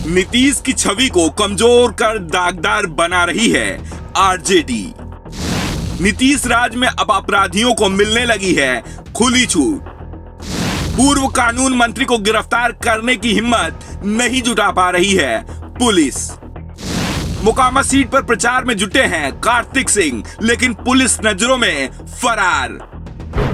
नीतीश की छवि को कमजोर कर दागदार बना रही है आरजेडी। नीतीश राज में अब अपराधियों को मिलने लगी है खुली छूट। पूर्व कानून मंत्री को गिरफ्तार करने की हिम्मत नहीं जुटा पा रही है पुलिस। मोकामा सीट पर प्रचार में जुटे हैं कार्तिक सिंह, लेकिन पुलिस नजरों में फरार।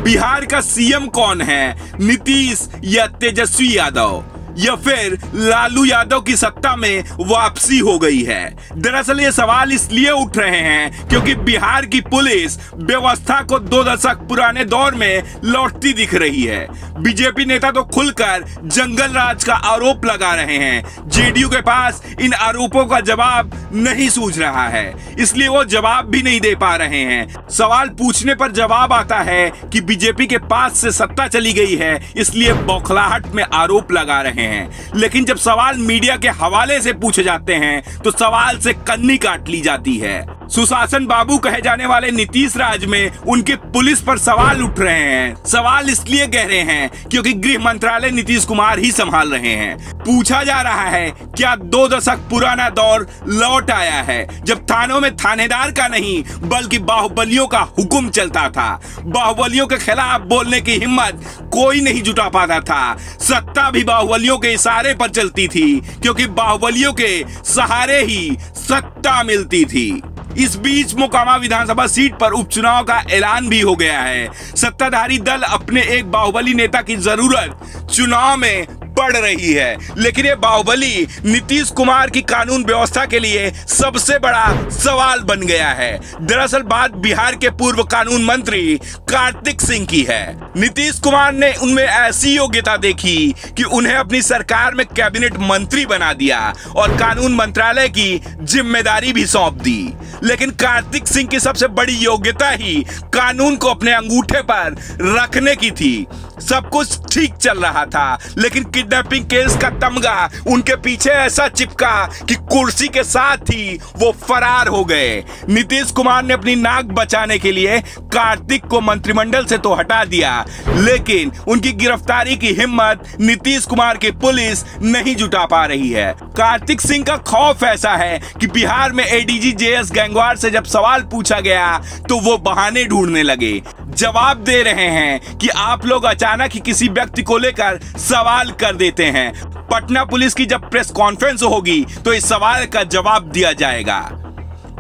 बिहार का सीएम कौन है, नीतीश या तेजस्वी यादव, या फिर लालू यादव की सत्ता में वापसी हो गई है? दरअसल ये सवाल इसलिए उठ रहे हैं क्योंकि बिहार की पुलिस व्यवस्था को 2 दशक पुराने दौर में लौटती दिख रही है। बीजेपी नेता तो खुलकर जंगल राज का आरोप लगा रहे हैं। जेडीयू के पास इन आरोपों का जवाब नहीं सूझ रहा है, इसलिए वो जवाब भी नहीं दे पा रहे हैं। सवाल पूछने पर जवाब आता है कि बीजेपी के पास से सत्ता चली गई है, इसलिए बौखलाहट में आरोप लगा रहे हैं। लेकिन जब सवाल मीडिया के हवाले से पूछे जाते हैं तो सवाल से कन्नी काट ली जाती है। सुशासन बाबू कहे जाने वाले नीतीश राज में उनके पुलिस पर सवाल उठ रहे हैं। सवाल इसलिए गहरे हैं क्योंकि गृह मंत्रालय नीतीश कुमार ही संभाल रहे हैं। पूछा जा रहा है क्या 2 दशक पुराना दौर लौट आया है, जब थानों में थानेदार का नहीं बल्कि बाहुबलियों का हुक्म चलता था। बाहुबलियों के खिलाफ बोलने की हिम्मत कोई नहीं जुटा पाता था। सत्ता भी बाहुबलियों के इशारे पर चलती थी, क्योंकि बाहुबलियों के सहारे ही सत्ता मिलती थी। इस बीच मोकामा विधानसभा सीट पर उपचुनाव का ऐलान भी हो गया है। सत्ताधारी दल अपने एक बाहुबली नेता की जरूरत चुनाव में पड़ रही है, लेकिन ये बाहुबली नीतीश कुमार की कानून व्यवस्था के लिए सबसे बड़ा सवाल बन गया है। दरअसल बात बिहार के पूर्व कानून मंत्री कार्तिक सिंह की है। नीतीश कुमार ने उनमें ऐसी योग्यता देखी कि उन्हें अपनी सरकार में कैबिनेट मंत्री बना दिया और कानून मंत्रालय की जिम्मेदारी भी सौंप दी। लेकिन कार्तिक सिंह की सबसे बड़ी योग्यता ही कानून को अपने अंगूठे पर रखने की थी। सब कुछ ठीक चल रहा था, लेकिन किडनैपिंग केस का तमगा उनके पीछे ऐसा चिपका कि कुर्सी के साथ ही वो फरार हो गए। नीतीश कुमार ने अपनी नाक बचाने के लिए कार्तिक को मंत्रिमंडल से तो हटा दिया, लेकिन उनकी गिरफ्तारी की हिम्मत नीतीश कुमार की पुलिस नहीं जुटा पा रही है। कार्तिक सिंह का खौफ ऐसा है कि बिहार में एडीजी जेएस गैंगवार से जब सवाल पूछा गया तो वो बहाने ढूंढने लगे। जवाब दे रहे हैं कि आप लोग अचानक ही किसी व्यक्ति को लेकर सवाल कर देते हैं। पटना पुलिस की जब प्रेस कॉन्फ्रेंस होगी तो इस सवाल का जवाब दिया जाएगा।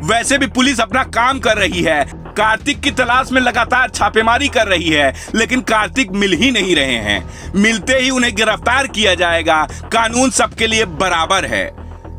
वैसे भी पुलिस अपना काम कर रही है। कार्तिक की तलाश में लगातार छापेमारी कर रही है, लेकिन कार्तिक मिल ही नहीं रहे हैं। मिलते ही उन्हें गिरफ्तार किया जाएगा। कानून सबके लिए बराबर है,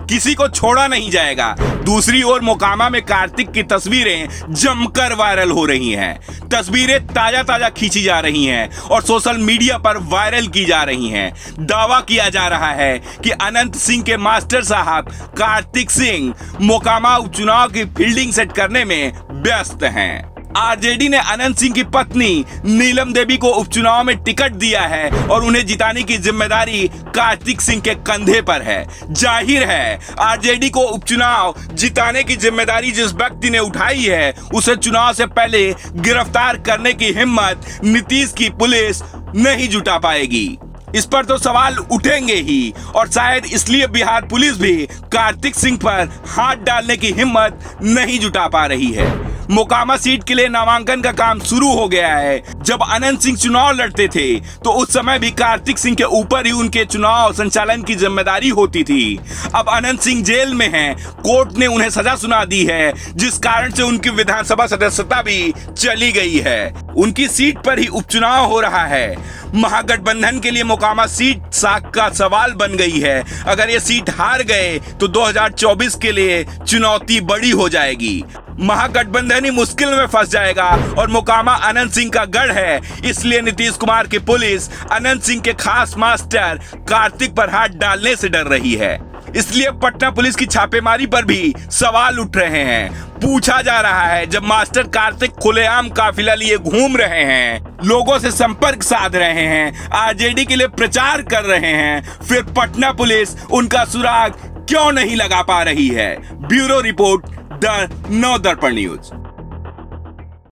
किसी को छोड़ा नहीं जाएगा। दूसरी ओर मोकामा में कार्तिक की तस्वीरें जमकर वायरल हो रही हैं। तस्वीरें ताजा ताजा खींची जा रही हैं और सोशल मीडिया पर वायरल की जा रही हैं। दावा किया जा रहा है कि अनंत सिंह के मास्टर साहब कार्तिक सिंह मोकामा उपचुनाव की फील्डिंग सेट करने में व्यस्त हैं। आरजेडी ने अनंत सिंह की पत्नी नीलम देवी को उपचुनाव में टिकट दिया है और उन्हें जिताने की जिम्मेदारी कार्तिक सिंह के कंधे पर है। जाहिर है आरजेडी को उपचुनाव जिताने की जिम्मेदारी जिस व्यक्ति ने उठाई है उसे चुनाव से पहले गिरफ्तार करने की हिम्मत नीतीश की पुलिस नहीं जुटा पाएगी। इस पर तो सवाल उठेंगे ही, और शायद इसलिए बिहार पुलिस भी कार्तिक सिंह पर हाथ डालने की हिम्मत नहीं जुटा पा रही है। मोकामा सीट के लिए नामांकन का काम शुरू हो गया है। जब अनंत सिंह चुनाव लड़ते थे तो उस समय भी कार्तिक सिंह के ऊपर ही उनके चुनाव संचालन की जिम्मेदारी होती थी। अब अनंत सिंह जेल में हैं। कोर्ट ने उन्हें सजा सुना दी है, जिस कारण से उनकी विधानसभा सदस्यता भी चली गई है। उनकी सीट पर ही उपचुनाव हो रहा है। महागठबंधन के लिए मोकामा सीट साख का सवाल बन गई है। अगर ये सीट हार गए तो 2024 के लिए चुनौती बड़ी हो जाएगी। महागठबंधन ही मुश्किल में फंस जाएगा और मोकामा अनंत सिंह का गढ़ है। इसलिए नीतीश कुमार की पुलिस अनंत सिंह के खास मास्टर कार्तिक पर हाथ डालने से डर रही है। इसलिए पटना पुलिस की छापेमारी पर भी सवाल उठ रहे हैं। पूछा जा रहा है, जब मास्टर कार्तिक खुलेआम काफिला लिए घूम रहे हैं, लोगों से संपर्क साध रहे हैं, आरजेडी के लिए प्रचार कर रहे हैं, फिर पटना पुलिस उनका सुराग क्यों नहीं लगा पा रही है? ब्यूरो रिपोर्ट, द नव दर्पण न्यूज।